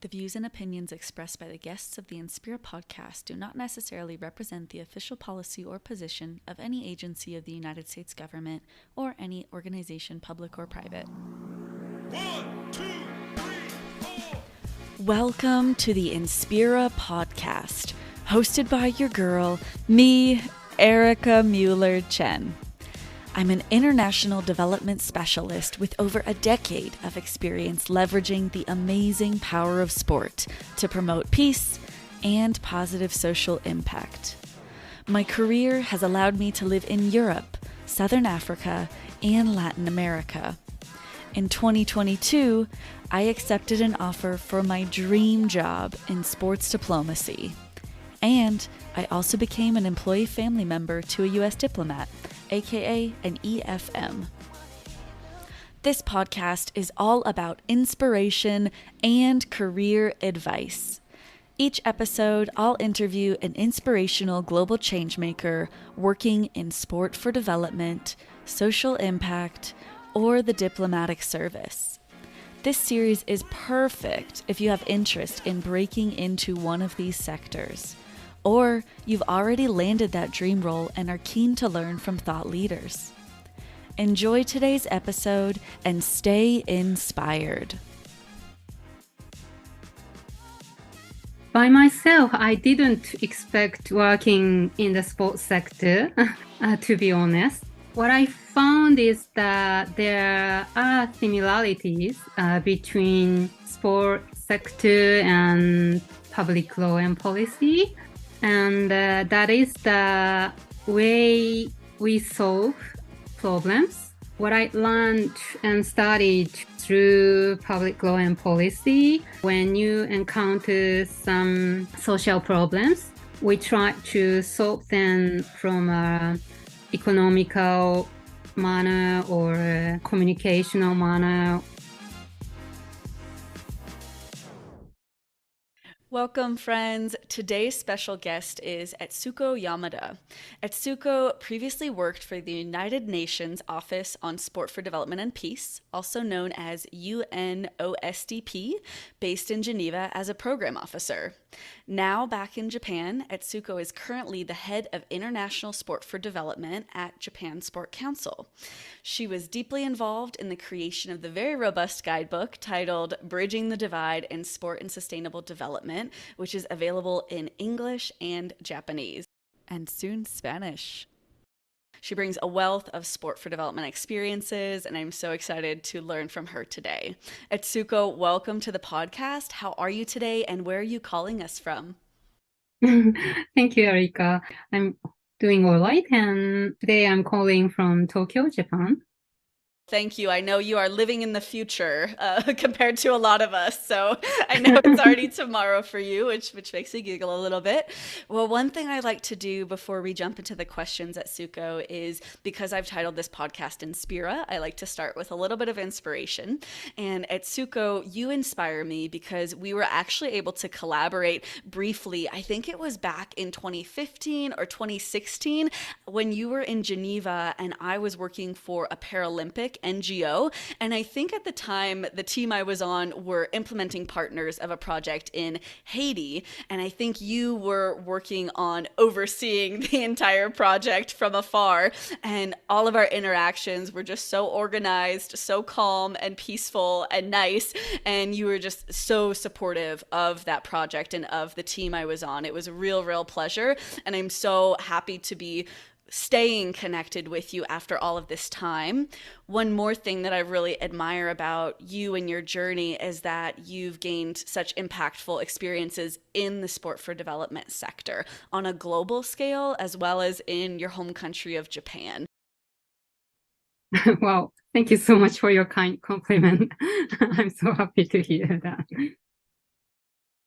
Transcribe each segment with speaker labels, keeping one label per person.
Speaker 1: The views and opinions expressed by the guests of the Inspira Podcast do not necessarily represent the official policy or position of any agency of the United States government or any organization, public or private.
Speaker 2: 1, 2, 3, 4.
Speaker 1: Welcome to the Inspira Podcast, hosted by your girl, me, Erika Mueller Chen. I'm an international development specialist with over a decade of experience leveraging the amazing power of sport to promote peace and positive social impact. My career has allowed me to live in Europe, Southern Africa, and Latin America. In 2022, I accepted an offer for my dream job in sports diplomacy. And I also became an employee family member to a U.S. diplomat, aka an EFM. This podcast is all about inspiration and career advice. Each episode, I'll interview an inspirational global changemaker working in sport for development, social impact, or the diplomatic service. This series is perfect if you have interest in breaking into one of these sectors, or you've already landed that dream role and are keen to learn from thought leaders. Enjoy today's episode and stay inspired.
Speaker 3: By myself, I didn't expect working in the sports sector, to be honest. What I found is that there are similarities between sports sector and public law and policy. And that is the way we solve problems. What I learned and studied through public law and policy, when you encounter some social problems, we try to solve them from an economical manner or a communicational manner.
Speaker 1: Welcome, friends. Today's special guest is Etsuko Yamada. Etsuko previously worked for the United Nations Office on Sport for Development and Peace, also known as UNOSDP, based in Geneva as a program officer. Now back in Japan, Etsuko is currently the head of International Sport for Development at Japan Sport Council. She was deeply involved in the creation of the very robust guidebook titled Bridging the Divide in Sport and Sustainable Development, which is available in English and Japanese, and soon Spanish. She brings a wealth of sport for development experiences, and I'm so excited to learn from her today. Etsuko, welcome to the podcast. How are you today, and where are you calling us from?
Speaker 3: Thank you, Erika. I'm doing all right, and today I'm calling from Tokyo, Japan.
Speaker 1: Thank you. I know you are living in the future compared to a lot of us. So I know it's already tomorrow for you, which makes me giggle a little bit. Well, one thing I like to do before we jump into the questions, Etsuko, is because I've titled this podcast Inspira, I like to start with a little bit of inspiration. And Etsuko, you inspire me because we were actually able to collaborate briefly. I think it was back in 2015 or 2016 when you were in Geneva and I was working for a Paralympic NGO. And I think at the time, the team I was on were implementing partners of a project in Haiti. And I think you were working on overseeing the entire project from afar. And all of our interactions were just so organized, so calm and peaceful and nice. And you were just so supportive of that project and of the team I was on. It was a real pleasure. And I'm so happy to be staying connected with you after all of this time. One more thing that I really admire about you and your journey is that you've gained such impactful experiences in the sport for development sector on a global scale, as well as in your home country of Japan.
Speaker 3: Wow, thank you so much for your kind compliment. I'm so happy to hear that.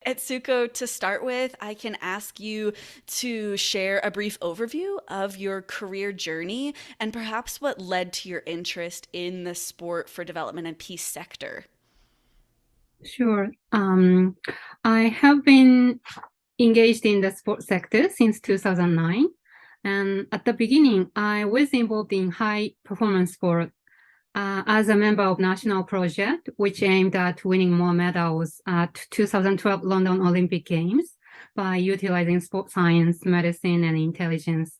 Speaker 1: Etsuko, to start with, I can ask you to share a brief overview of your career journey and perhaps what led to your interest in the sport for development and peace sector.
Speaker 3: Sure. I have been engaged in the sports sector since 2009. And at the beginning, I was involved in high performance sport as a member of national project, which aimed at winning more medals at 2012 London Olympic Games by utilizing sport science, medicine, and intelligence.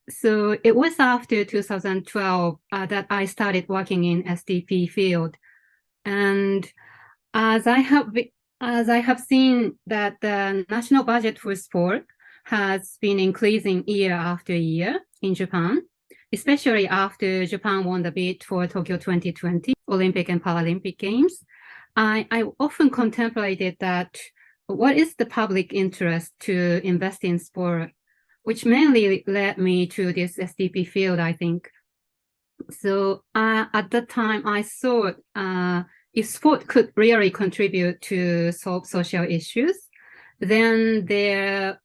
Speaker 3: So it was after 2012 that I started working in SDP field. And as I have seen that the national budget for sport has been increasing year after year in Japan, especially after Japan won the bid for Tokyo 2020 Olympic and Paralympic Games. I often contemplated that what is the public interest to invest in sport, which mainly led me to this SDP field, I think. So at that time, I thought if sport could really contribute to solve social issues, then there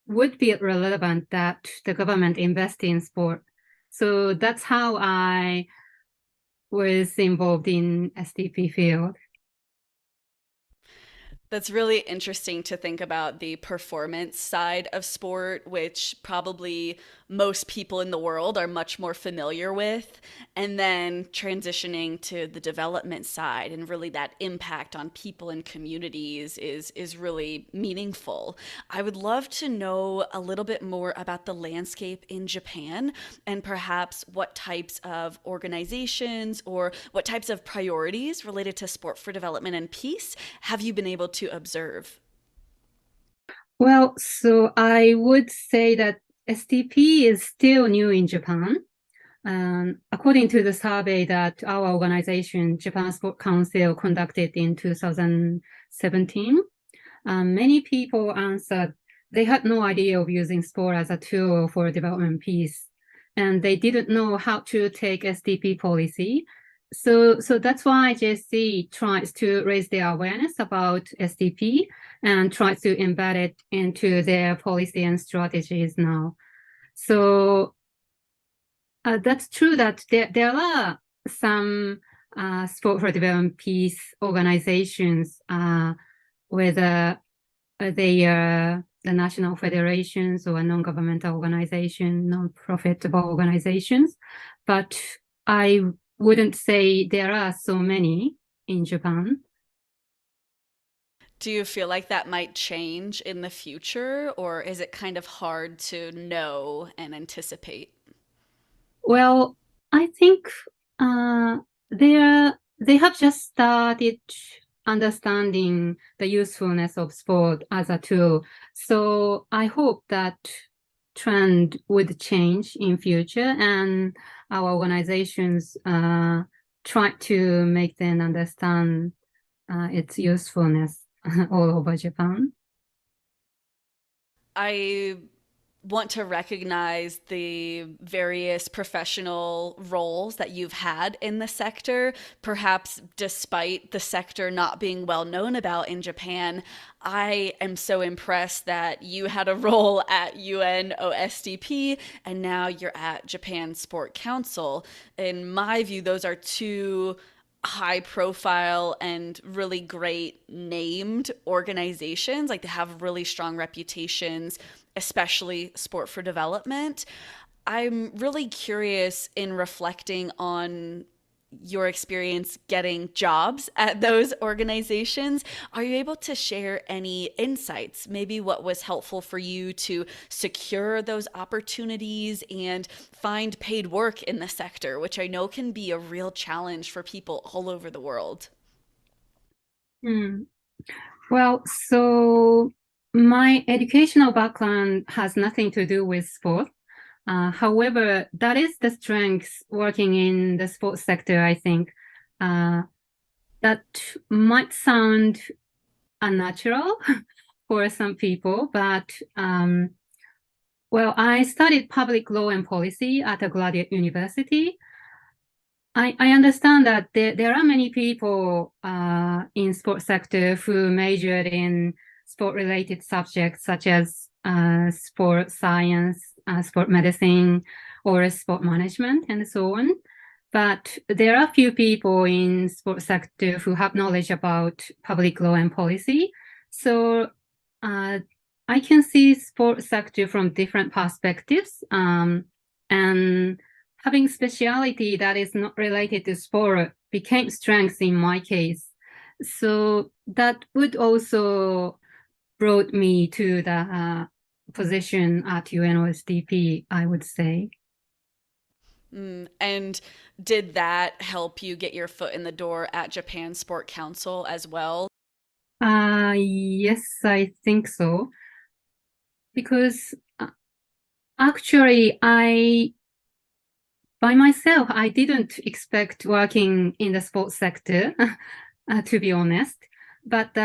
Speaker 3: would be relevant that the government invest in sport. So that's how I was involved in SDP field.
Speaker 1: That's really interesting to think about the performance side of sport, which probably most people in the world are much more familiar with, and then transitioning to the development side and really that impact on people and communities is really meaningful. I would love to know a little bit more about the landscape in Japan and perhaps what types of organizations or what types of priorities related to sport for development and peace have you been able to observe?
Speaker 3: Well, so I would say that SDP is still new in Japan. According to the survey that our organization, Japan Sport Council, conducted in 2017, many people answered they had no idea of using sport as a tool for development peace, and they didn't know how to take SDP policy. So that's why JC tries to raise their awareness about SDP and tries to embed it into their policy and strategies now. So that's true that there are some sport for development peace organizations, whether they are the national federations or non-governmental organization, non-profitable organizations, but I wouldn't say there are so many in Japan.
Speaker 1: Do you feel like that might change in the future, or is it kind of hard to know and anticipate?
Speaker 3: Well, I think they have just started understanding the usefulness of sport as a tool. So I hope that trend would change in future, and our organizations try to make them understand its usefulness all over Japan.
Speaker 1: I want to recognize the various professional roles that you've had in the sector. Perhaps despite the sector not being well known about in Japan, I am so impressed that you had a role at UNOSDP and now you're at Japan Sport Council. In my view, those are two high profile and really great named organizations. Like, they have really strong reputations, especially sport for development. I'm really curious, in reflecting on your experience getting jobs at those organizations, are you able to share any insights? Maybe what was helpful for you to secure those opportunities and find paid work in the sector, which I know can be a real challenge for people all over the world?
Speaker 3: Well, so my educational background has nothing to do with sport. However, that is the strength working in the sports sector, I think. That might sound unnatural for some people, but well, I studied public law and policy at a graduate university. I understand that there are many people in sports sector who majored in sport-related subjects such as sport science, sport medicine, or sport management, and so on. But there are few people in sports sector who have knowledge about public law and policy. So I can see sports sector from different perspectives, and having speciality that is not related to sport became strength in my case. So that would also brought me to the position at UNOSDP, I would say.
Speaker 1: And did that help you get your foot in the door at Japan Sport Council as well?
Speaker 3: Yes, I think so. Because actually, by myself, I didn't expect working in the sports sector, to be honest. But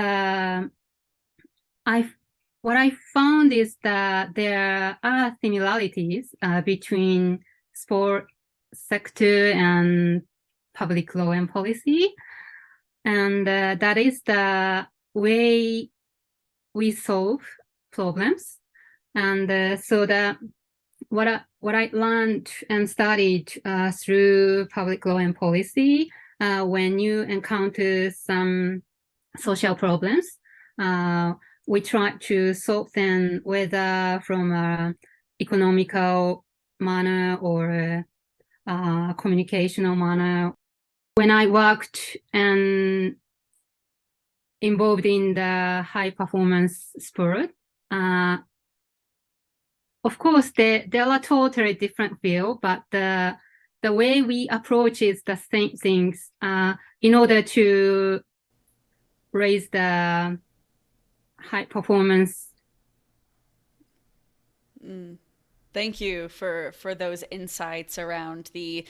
Speaker 3: what I found is that there are similarities between sport sector and public law and policy. And that is the way we solve problems. And so that what I learned and studied through public law and policy, when you encounter some social problems, we try to solve them whether from an economical manner or communicational manner. When I worked and involved in the high performance sport, of course, there are totally different fields, but the way we approach is the same things in order to raise the high performance.
Speaker 1: Thank you for those insights around the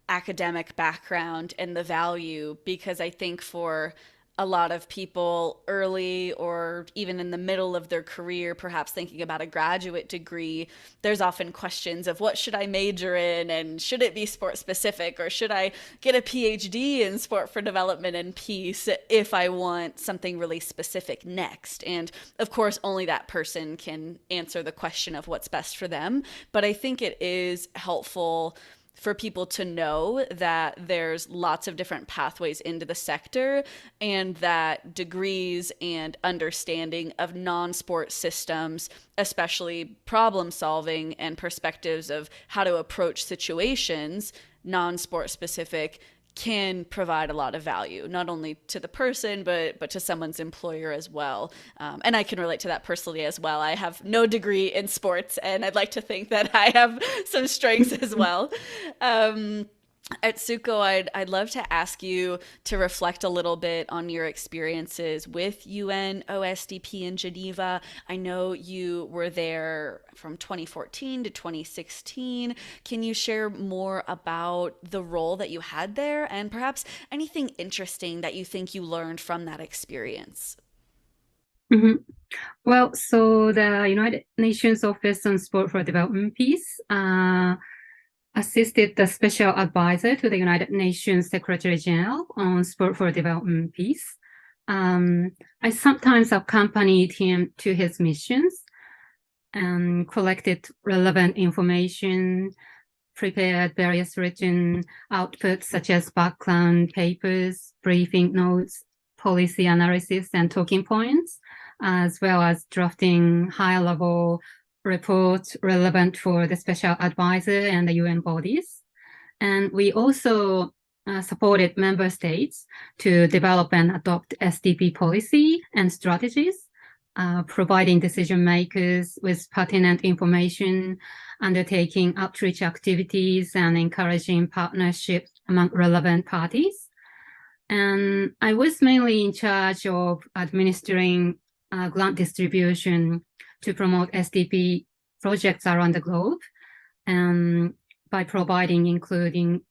Speaker 1: academic background and the value, because I think for a lot of people early or even in the middle of their career, perhaps thinking about a graduate degree, there's often questions of what should I major in, and should it be sport specific, or should I get a PhD in sport for development and peace if I want something really specific next. And of course, only that person can answer the question of what's best for them. But I think it is helpful for people to know that there's lots of different pathways into the sector, and that degrees and understanding of non-sport systems, especially problem solving and perspectives of how to approach situations, non-sport specific, can provide a lot of value, not only to the person, but to someone's employer as well. And I can relate to that personally as well. I have no degree in sports, and I'd like to think that I have some strengths as well. Etsuko, I'd love to ask you to reflect a little bit on your experiences with UNOSDP in Geneva. I know you were there from 2014 to 2016. Can you share more about the role that you had there, and perhaps anything interesting that you think you learned from that experience?
Speaker 3: Mm-hmm. Well, so the United Nations Office on Sport for Development Peace assisted the special advisor to the United Nations Secretary General on Sport for Development Peace. I sometimes accompanied him to his missions and collected relevant information, prepared various written outputs such as background papers, briefing notes, policy analysis, and talking points, as well as drafting high-level reports relevant for the special advisor and the UN bodies. And we also supported member states to develop and adopt SDP policy and strategies, providing decision makers with pertinent information, undertaking outreach activities, and encouraging partnerships among relevant parties. And I was mainly in charge of administering grant distribution to promote SDP projects around the globe, and by providing, including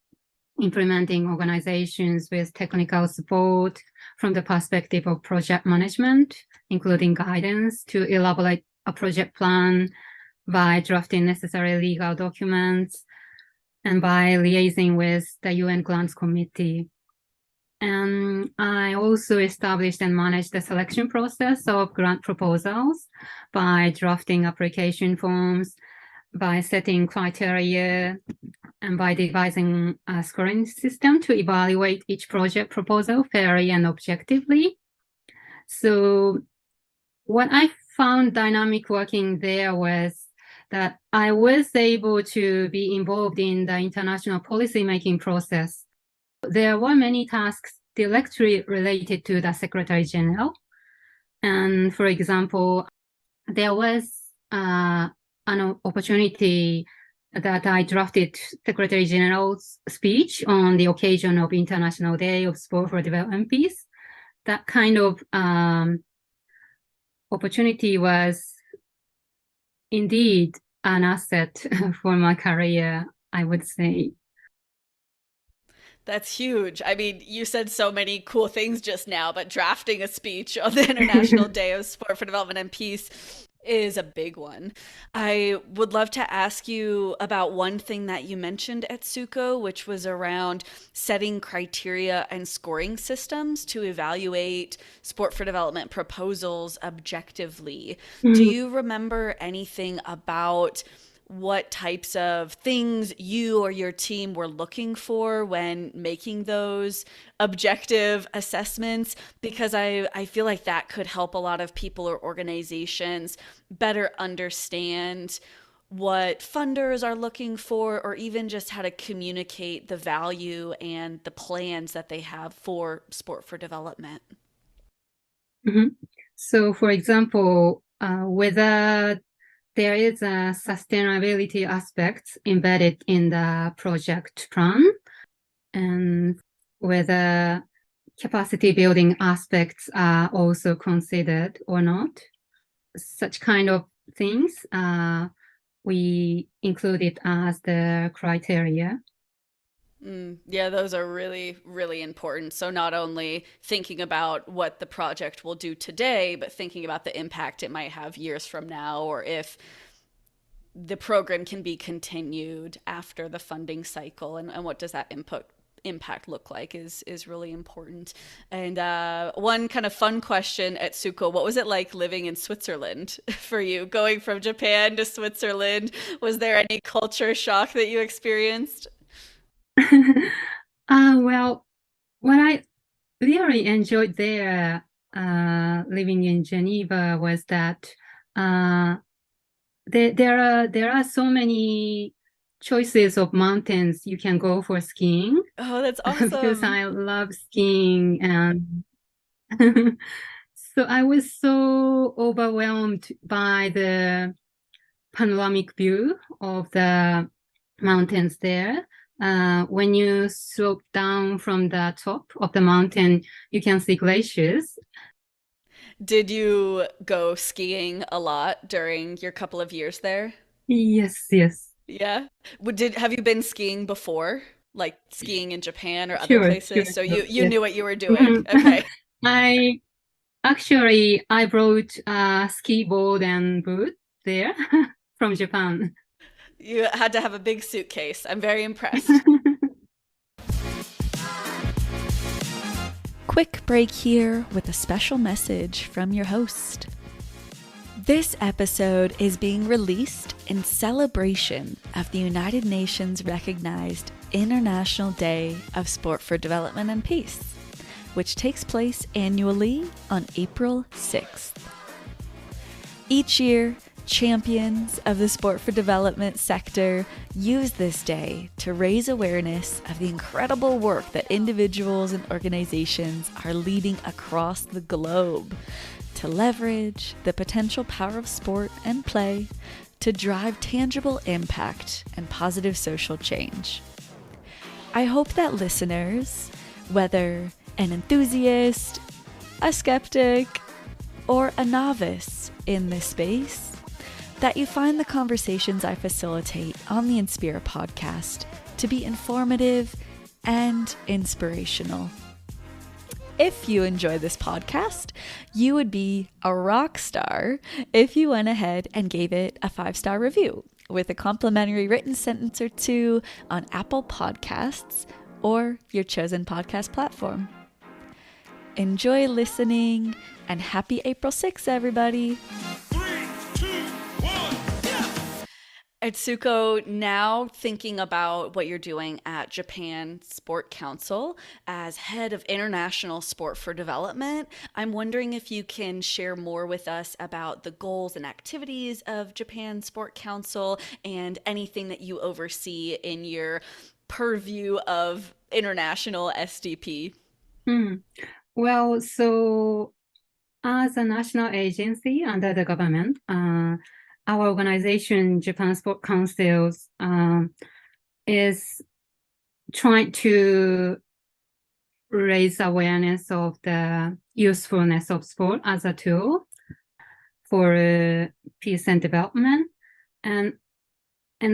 Speaker 3: implementing organizations with technical support from the perspective of project management, including guidance to elaborate a project plan, by drafting necessary legal documents, and by liaising with the UN Grants Committee. And I also established and managed the selection process of grant proposals by drafting application forms, by setting criteria, and by devising a scoring system to evaluate each project proposal fairly and objectively. So what I found dynamic working there was that I was able to be involved in the international policy-making process. There were many tasks directly related to the Secretary General. And for example, there was an opportunity that I drafted Secretary General's speech on the occasion of International Day of Sport for Development and Peace. That kind of opportunity was indeed an asset for my career, I would say.
Speaker 1: That's huge. I mean, you said so many cool things just now, but drafting a speech on the International Day of Sport for Development and Peace is a big one. I would love to ask you about one thing that you mentioned, Etsuko, which was around setting criteria and scoring systems to evaluate sport for development proposals objectively. Do you remember anything about what types of things you or your team were looking for when making those objective assessments? Because I feel like that could help a lot of people or organizations better understand what funders are looking for, or even just how to communicate the value and the plans that they have for sport for development.
Speaker 3: So, for example, whether there is a sustainability aspect embedded in the project plan, and whether capacity building aspects are also considered or not. Such kind of things we included as the criteria.
Speaker 1: Yeah, those are really, really important. So not only thinking about what the project will do today, but thinking about the impact it might have years from now, or if the program can be continued after the funding cycle, and what does that impact look like is really important. And one kind of fun question, Etsuko, what was it like living in Switzerland for you, going from Japan to Switzerland? Was there any culture shock that you experienced?
Speaker 3: Well, what I really enjoyed there, living in Geneva, was that there are so many choices of mountains you can go for skiing.
Speaker 1: Oh, that's awesome.
Speaker 3: Because I love skiing, and so I was so overwhelmed by the panoramic view of the mountains there. When you slope down from the top of the mountain, you can see glaciers.
Speaker 1: Did you go skiing a lot during your couple of years there?
Speaker 3: Yes.
Speaker 1: Yeah. Have you been skiing before? Like skiing in Japan or other
Speaker 3: Sure.
Speaker 1: places? So you
Speaker 3: Yes.
Speaker 1: knew what you were doing. Okay.
Speaker 3: I brought a ski board and boot there from Japan.
Speaker 1: You had to have a big suitcase. I'm very impressed. Quick break here with a special message from your host. This episode is being released in celebration of the United Nations recognized International Day of Sport for Development and Peace, which takes place annually on April 6th. Each year, champions of the sport for development sector use this day to raise awareness of the incredible work that individuals and organizations are leading across the globe to leverage the potential power of sport and play to drive tangible impact and positive social change. I hope that listeners, whether an enthusiast, a skeptic, or a novice in this space, that you find the conversations I facilitate on the Inspira podcast to be informative and inspirational. If you enjoy this podcast, you would be a rock star if you went ahead and gave it a 5-star review with a complimentary written sentence or two on Apple Podcasts or your chosen podcast platform. Enjoy listening, and happy April 6th, everybody.
Speaker 2: 3, 2, 1, yeah.
Speaker 1: Etsuko, now thinking about what you're doing at Japan Sport Council as head of international sport for development, I'm wondering if you can share more with us about the goals and activities of Japan Sport Council and anything that you oversee in your purview of international SDP.
Speaker 3: Mm. Well, so as a national agency under the government, our organization, Japan Sport Council, is trying to raise awareness of the usefulness of sport as a tool for peace and development, and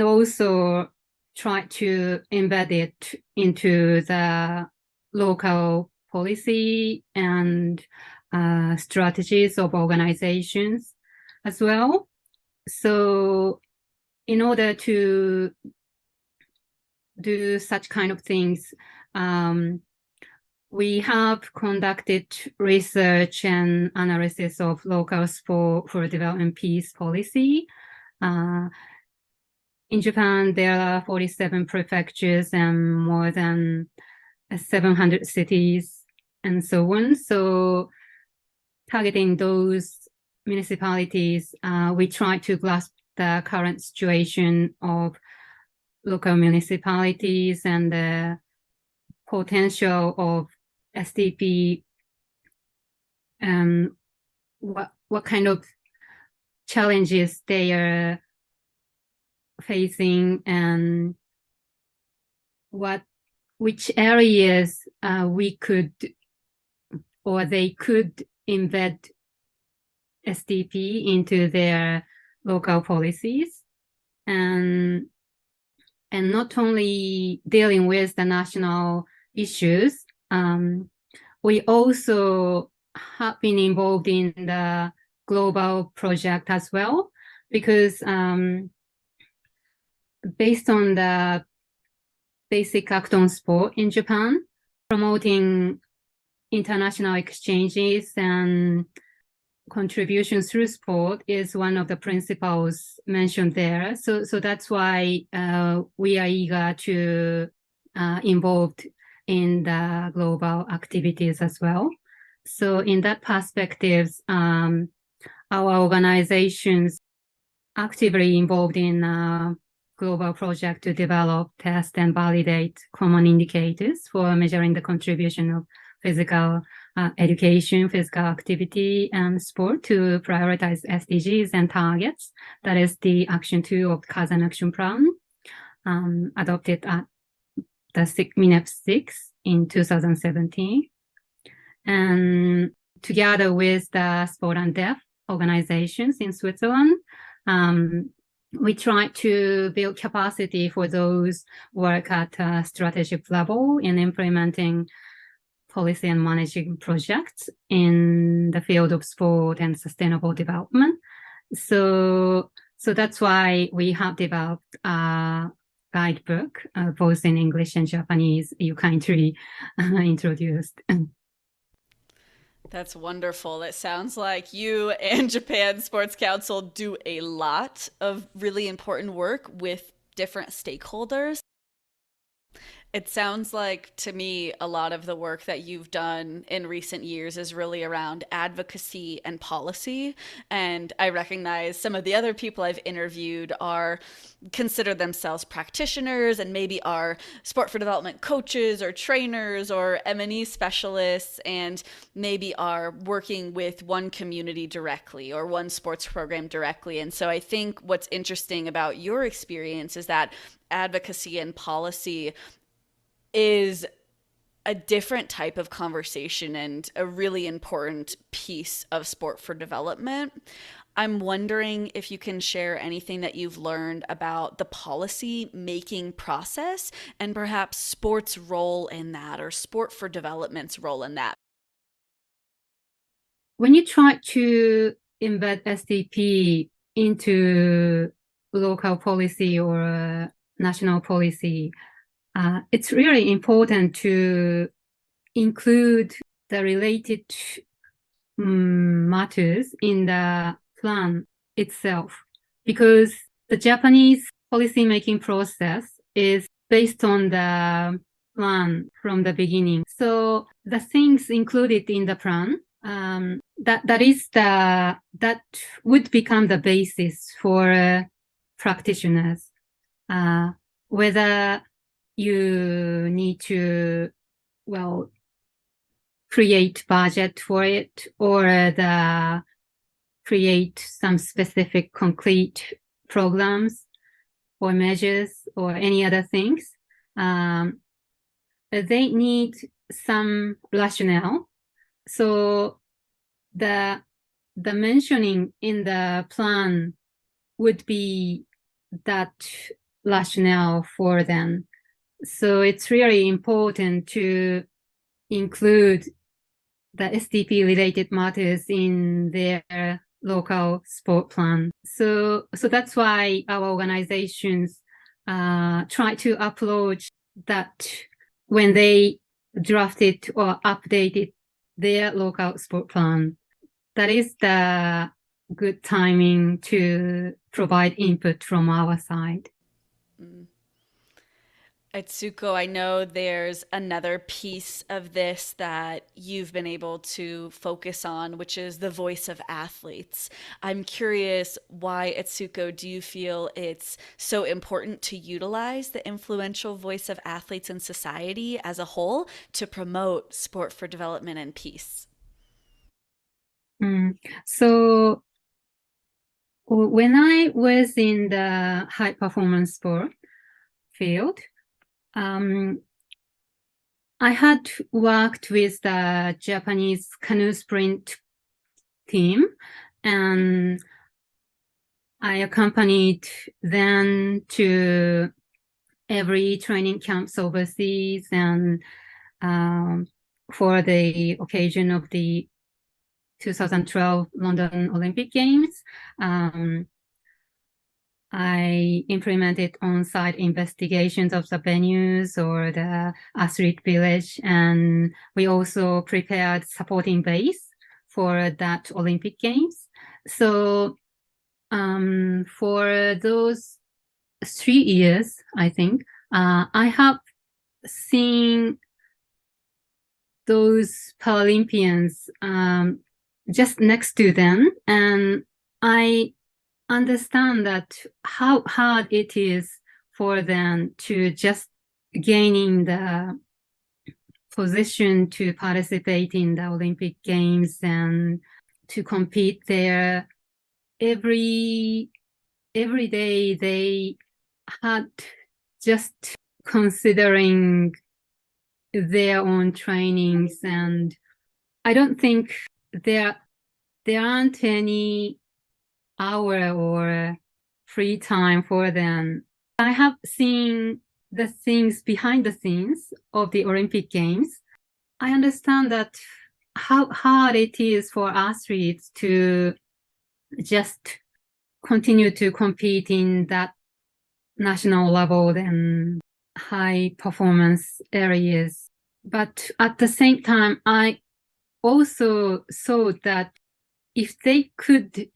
Speaker 3: also try to embed it into the local policy and strategies of organizations as well. So in order to do such kind of things, we have conducted research and analysis of local sport for development peace policy. In Japan, there are 47 prefectures and more than 700 cities and so on. So targeting those municipalities, we try to grasp the current situation of local municipalities and the potential of SDP, what kind of challenges they are facing, and which areas we could or they could embed SDP into their local policies, and not only dealing with the national issues, we also have been involved in the global project as well, because based on the basic act on sport in Japan, promoting international exchanges and contributions through sport is one of the principles mentioned there. So that's why we are eager to involved in the global activities as well. So in that perspective, our organizations actively involved in a global project to develop, test, and validate common indicators for measuring the contribution of physical education, physical activity, and sport to prioritize SDGs and targets. That is the Action 2 of Kaizen Action Plan, adopted at the MINEP 6 in 2017. And together with the Sport and Deaf organizations in Switzerland, we try to build capacity for those work at a strategic level in implementing policy and managing projects in the field of sport and sustainable development. So that's why we have developed a guidebook, both in English and Japanese, you kindly introduced.
Speaker 1: That's wonderful. It sounds like you and Japan Sports Council do a lot of really important work with different stakeholders. It sounds like to me a lot of the work that you've done in recent years is really around advocacy and policy. And I recognize some of the other people I've interviewed are consider themselves practitioners and maybe are sport for development coaches or trainers or M&E specialists, and maybe are working with one community directly or one sports program directly. And so I think what's interesting about your experience is that advocacy and policy is a different type of conversation and a really important piece of sport for development. I'm wondering if you can share anything that you've learned about the policy making process and perhaps sports' role in that, or sport for development's role in that.
Speaker 3: When you try to embed SDP into local policy or national policy, it's really important to include the related matters in the plan itself, because the Japanese policy-making process is based on the plan from the beginning. So the things included in the plan, that would become the basis for practitioners. Whether you need to, create budget for it or create some specific concrete programs or measures or any other things. They need some rationale. So the mentioning in the plan would be that rationale for them. So it's really important to include the SDP related matters in their local sport plan. So that's why our organizations try to approach that when they drafted or updated their local sport plan. That is the good timing to provide input from our side.
Speaker 1: Etsuko, I know there's another piece of this that you've been able to focus on, which is the voice of athletes. I'm curious, why, Etsuko, do you feel it's so important to utilize the influential voice of athletes in society as a whole to promote sport for development and peace?
Speaker 3: So when I was in the high performance sport field, I had worked with the Japanese canoe sprint team, and I accompanied them to every training camps overseas, and for the occasion of the 2012 London Olympic Games, I implemented on-site investigations of the venues or the athlete village, and we also prepared supporting base for that Olympic Games. So for those 3 years, I think, I have seen those Paralympians just next to them, and I understand that how hard it is for them to just gaining the position to participate in the Olympic Games and to compete there. Every day they had just considering their own trainings, and I don't think there aren't any hour or free time for them. I have seen the things behind the scenes of the Olympic Games. I understand that how hard it is for athletes to just continue to compete in that national level and high performance areas. But at the same time, I also saw that if they could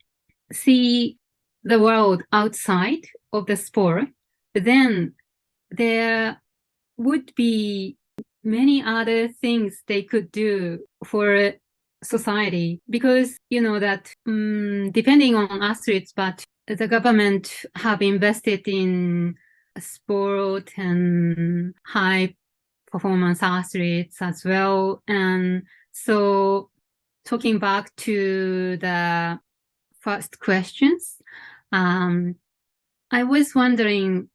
Speaker 3: see the world outside of the sport, then there would be many other things they could do for society, because you know that depending on athletes, but the government have invested in sport and high performance athletes as well. And so talking back to the first questions, I was wondering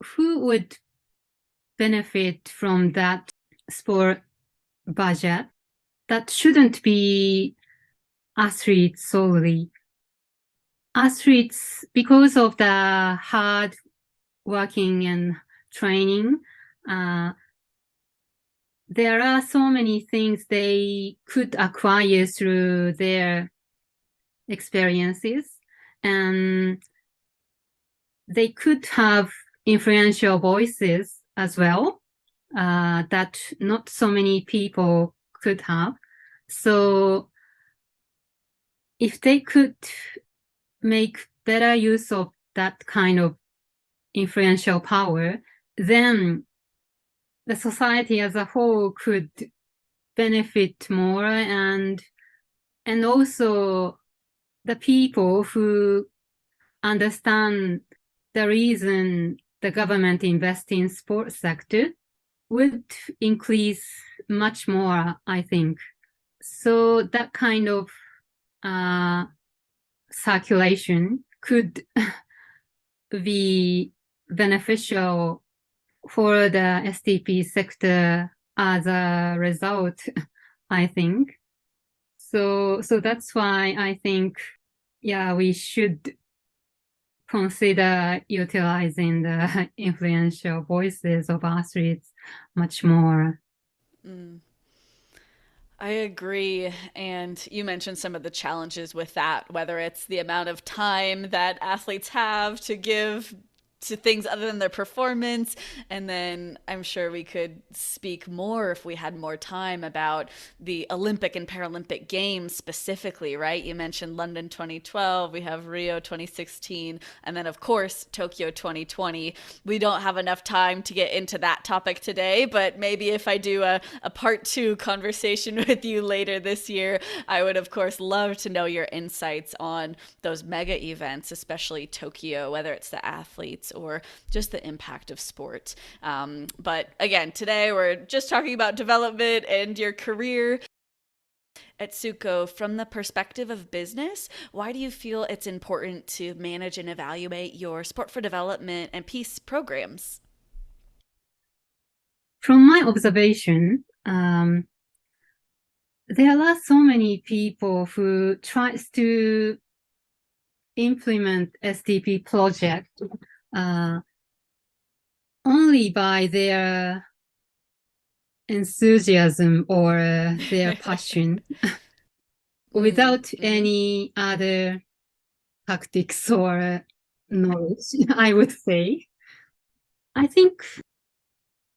Speaker 3: who would benefit from that sport budget. That shouldn't be athletes solely. Athletes, because of the hard working and training, there are so many things they could acquire through their experiences, and they could have influential voices as well, that not so many people could have. So if they could make better use of that kind of influential power, then the society as a whole could benefit more, and also the people who understand the reason the government invests in sports sector would increase much more, I think. So that kind of circulation could be beneficial for the SDP sector as a result, I think. So that's why I think, yeah, we should consider utilizing the influential voices of athletes much more.
Speaker 1: I agree. And you mentioned some of the challenges with that, whether it's the amount of time that athletes have to give to things other than their performance. And then I'm sure we could speak more if we had more time about the Olympic and Paralympic Games specifically, right? You mentioned London 2012, we have Rio 2016, and then of course Tokyo 2020. We don't have enough time to get into that topic today, but maybe if I do a part 2 conversation with you later this year, I would of course love to know your insights on those mega events, especially Tokyo, whether it's the athletes or just the impact of sport. But again, today we're just talking about development and your career. Etsuko, from the perspective of business, why do you feel it's important to manage and evaluate your sport for development and peace programs?
Speaker 3: From my observation, there are so many people who tries to implement SDP project only by their enthusiasm or their passion without any other tactics or knowledge, I would say. I think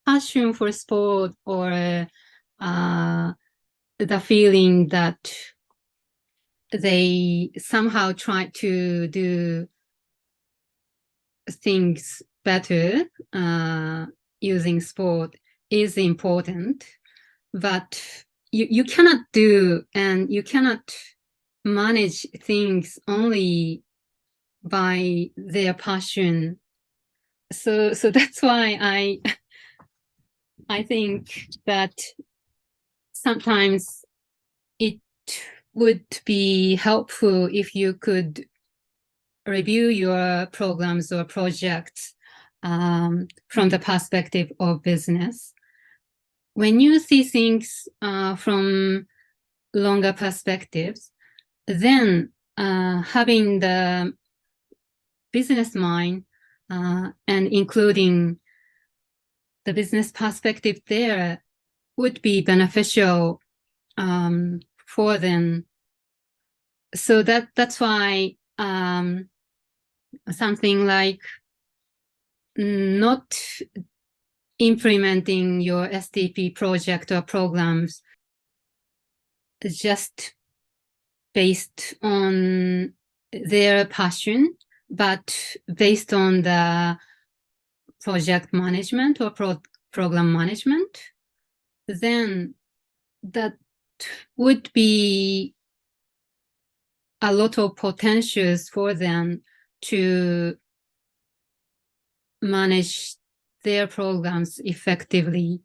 Speaker 3: passion for sport or the feeling that they somehow try to do things better using sport is important, but you cannot do and you cannot manage things only by their passion. So that's why I think that sometimes it would be helpful if you could review your programs or projects from the perspective of business. When you see things from longer perspectives, then having the business mind and including the business perspective there would be beneficial for them. So that's why something like not implementing your SDP project or programs just based on their passion, but based on the project management or program management, then that would be a lot of potentials for them to manage their programs effectively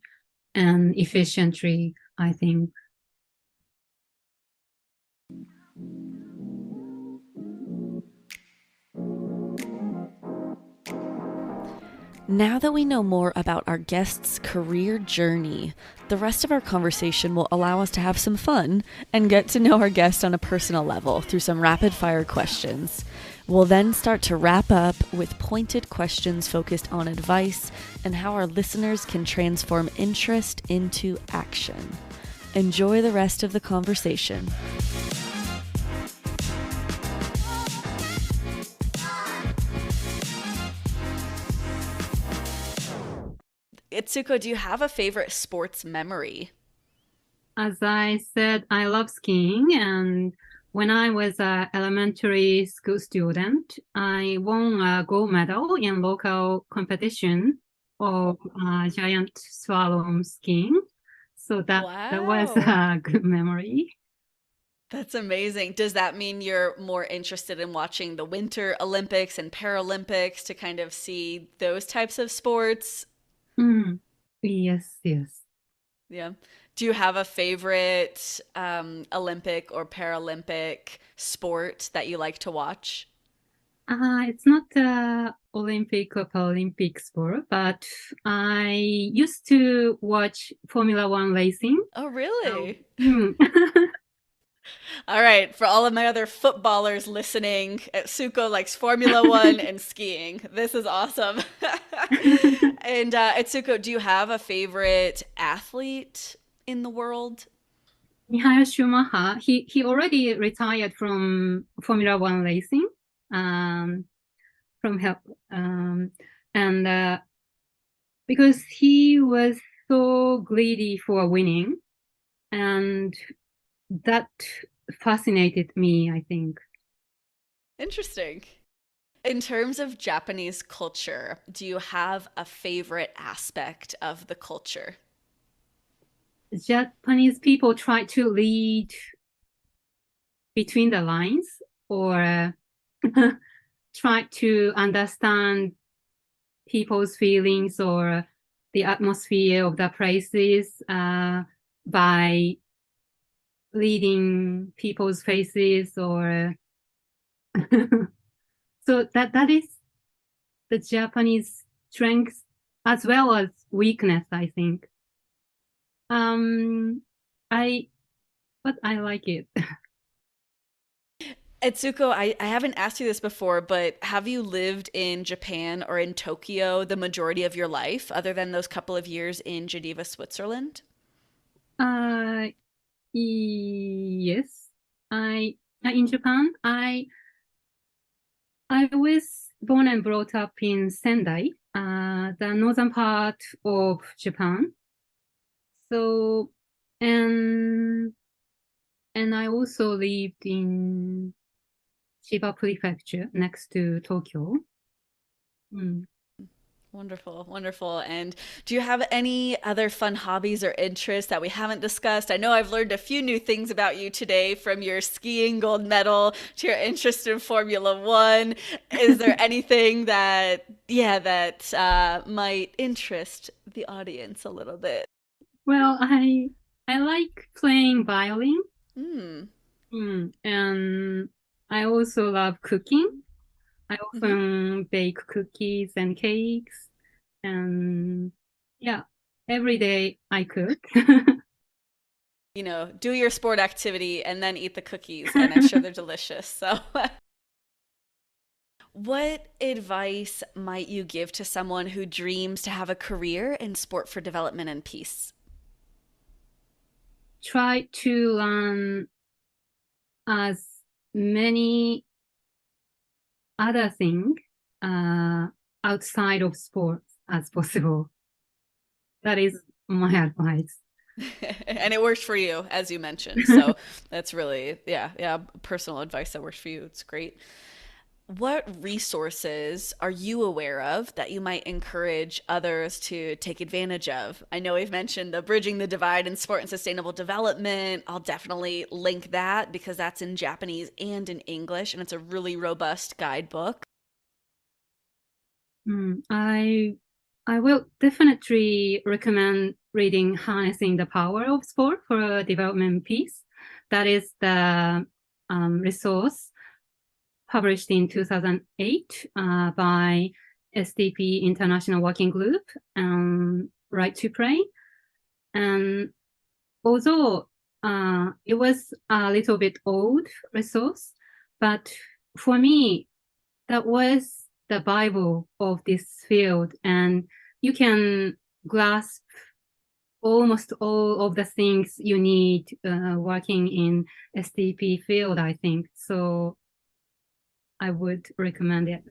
Speaker 3: and efficiently, I think.
Speaker 1: Now that we know more about our guest's career journey, the rest of our conversation will allow us to have some fun and get to know our guest on a personal level through some rapid-fire questions. We'll then start to wrap up with pointed questions focused on advice and how our listeners can transform interest into action. Enjoy the rest of the conversation. Etsuko, do you have a favorite sports memory?
Speaker 3: As I said, I love skiing, and when I was an elementary school student, I won a gold medal in local competition of giant slalom skiing. So that was
Speaker 1: Wow.
Speaker 3: a good memory.
Speaker 1: That's amazing. Does that mean you're more interested in watching the Winter Olympics and Paralympics to kind of see those types of sports?
Speaker 3: Mm. Yes, yes.
Speaker 1: Yeah. Do you have a favorite Olympic or Paralympic sport that you like to watch?
Speaker 3: It's not a Olympic or Paralympic sport, but I used to watch Formula One racing.
Speaker 1: Oh,
Speaker 3: So,
Speaker 1: really?
Speaker 3: mm.
Speaker 1: All right. For all of my other footballers listening, Etsuko likes Formula One and skiing. This is awesome. And Etsuko, do you have a favorite athlete in the world?
Speaker 3: Michael Schumacher, he already retired from Formula One racing, um, from help, and because he was so greedy for winning, and that fascinated me, I think.
Speaker 1: Interesting. In terms of Japanese culture, do you have a favorite aspect of the culture?
Speaker 3: Japanese people try to read between the lines or try to understand people's feelings or the atmosphere of the places by reading people's faces or so that is the Japanese strength as well as weakness, I think. Um, I but I like it.
Speaker 1: Etsuko, I haven't asked you this before, but have you lived in Japan or in Tokyo the majority of your life, other than those couple of years in Geneva, Switzerland?
Speaker 3: uh, yes, I in Japan. I was born and brought up in Sendai, the northern part of Japan. So, and and I also lived in Chiba Prefecture next to Tokyo. Mm.
Speaker 1: Wonderful, wonderful. And do you have any other fun hobbies or interests that we haven't discussed? I know I've learned a few new things about you today, from your skiing gold medal to your interest in Formula One. Is there anything that, yeah, that might interest the audience a little bit?
Speaker 3: Well, I like playing violin,
Speaker 1: Hmm.
Speaker 3: and I also love cooking. I
Speaker 1: Hmm.
Speaker 3: often bake cookies and cakes, and yeah, every day I cook.
Speaker 1: You know, do your sport activity and then eat the cookies, and I'm sure they're delicious. So, what advice might you give to someone who dreams to have a career in sport for development and peace?
Speaker 3: Try to learn as many other things uh, outside of sports as possible. That is my advice.
Speaker 1: And it works for you, as you mentioned. So that's really, yeah, yeah, personal advice that works for you. It's great. What resources are you aware of that you might encourage others to take advantage of? I know we've mentioned the Bridging the Divide in Sport and Sustainable Development. I'll definitely link that because that's in Japanese and in English, and it's a really robust guidebook.
Speaker 3: I will definitely recommend reading Harnessing the Power of Sport for Development Peace. That is the resource published in 2008 by SDP International Working Group, Right to Pray. And although it was a little bit old resource, but for me, that was the Bible of this field, and you can grasp almost all of the things you need working in SDP field, I think. So I would recommend it.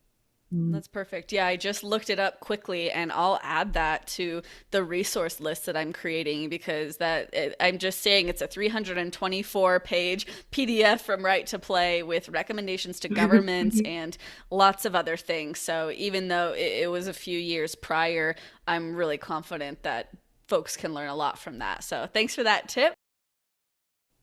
Speaker 1: That's perfect. Yeah, I just looked it up quickly and I'll add that to the resource list that I'm creating because I'm just saying it's a 324 page PDF from Right to Play with recommendations to governments and lots of other things. So even though it was a few years prior, I'm really confident that folks can learn a lot from that. So thanks for that tip.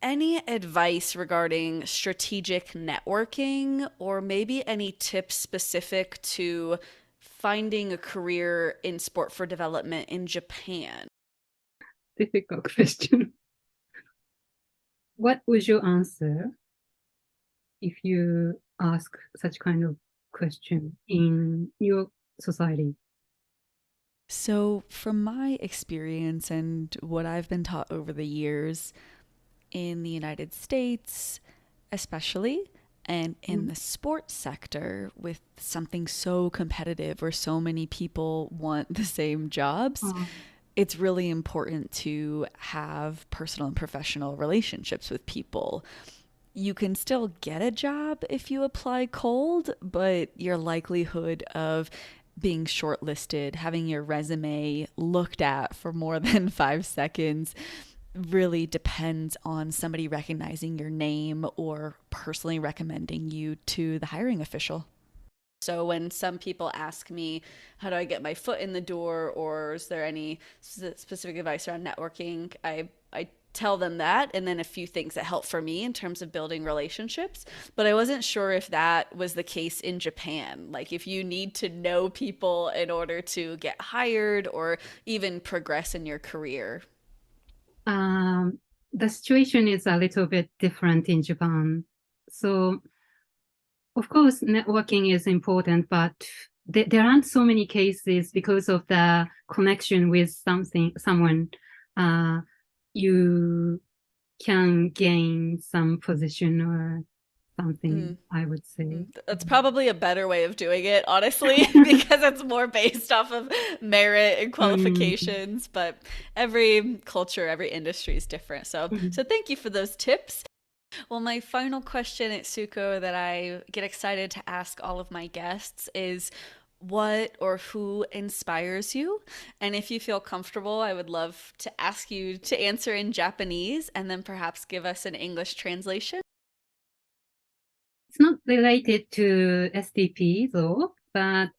Speaker 1: Any advice regarding strategic networking or maybe any tips specific to finding a career in sport for development in Japan?
Speaker 3: Difficult question. What would you answer if you ask such kind of question in your society?
Speaker 1: So, from my experience and what I've been taught over the years, in the United States, especially, and in the sports sector, with something so competitive where so many people want the same jobs, it's really important to have personal and professional relationships with people. You can still get a job if you apply cold, but your likelihood of being shortlisted, having your resume looked at for more than 5 seconds, really depends on somebody recognizing your name or personally recommending you to the hiring official. So when some people ask me, how do I get my foot in the door, or is there any specific advice around networking, I tell them that, and then a few things that help for me in terms of building relationships. But I wasn't sure if that was the case in Japan. Like if you need to know people in order to get hired or even progress in your career.
Speaker 3: The situation is a little bit different in Japan. So, of course, networking is important, but there aren't so many cases because of the connection with someone. You can gain some position or something, I would say.
Speaker 1: That's probably a better way of doing it, honestly, because it's more based off of merit and qualifications, but every culture, every industry is different. So thank you for those tips. Well, my final question, Etsuko, that I get excited to ask all of my guests is, what or who inspires you? And if you feel comfortable, I would love to ask you to answer in Japanese and then perhaps give us an English translation.
Speaker 3: It's not related to SDP though, but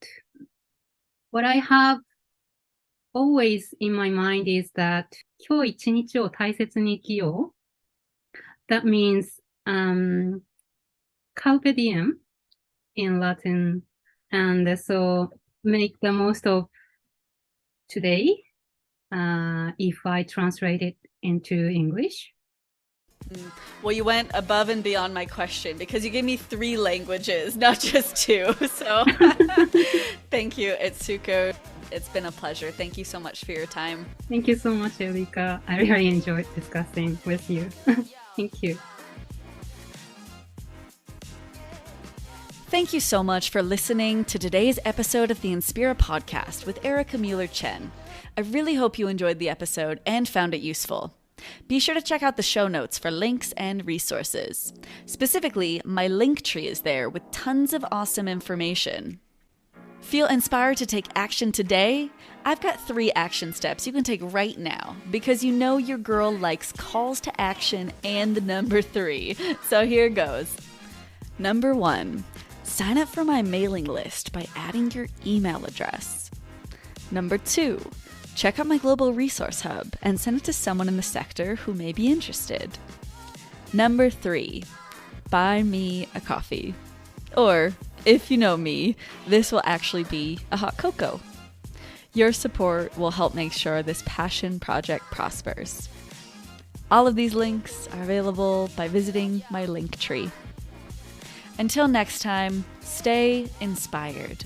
Speaker 3: what I have always in my mind is that 今日一日を大切に生きよう. That means carpe diem in Latin, and so make the most of today. If I translate it into English.
Speaker 1: Well, you went above and beyond my question because you gave me 3 languages, not just 2. So thank you, Etsuko. It's been a pleasure. Thank you so much for your time.
Speaker 3: Thank you so much, Erika. I really enjoyed discussing with you. Thank you.
Speaker 1: Thank you so much for listening to today's episode of the Inspira Podcast with Erika Mueller Chen. I really hope you enjoyed the episode and found it useful. Be sure to check out the show notes for links and resources. Specifically, my LinkTree is there with tons of awesome information. Feel inspired to take action today? I've got 3 action steps you can take right now because you know your girl likes calls to action and the number 3. So here goes. Number 1, sign up for my mailing list by adding your email address. Number 2, check out my global resource hub and send it to someone in the sector who may be interested. Number 3, buy me a coffee. Or, if you know me, this will actually be a hot cocoa. Your support will help make sure this passion project prospers. All of these links are available by visiting my LinkTree. Until next time, stay inspired.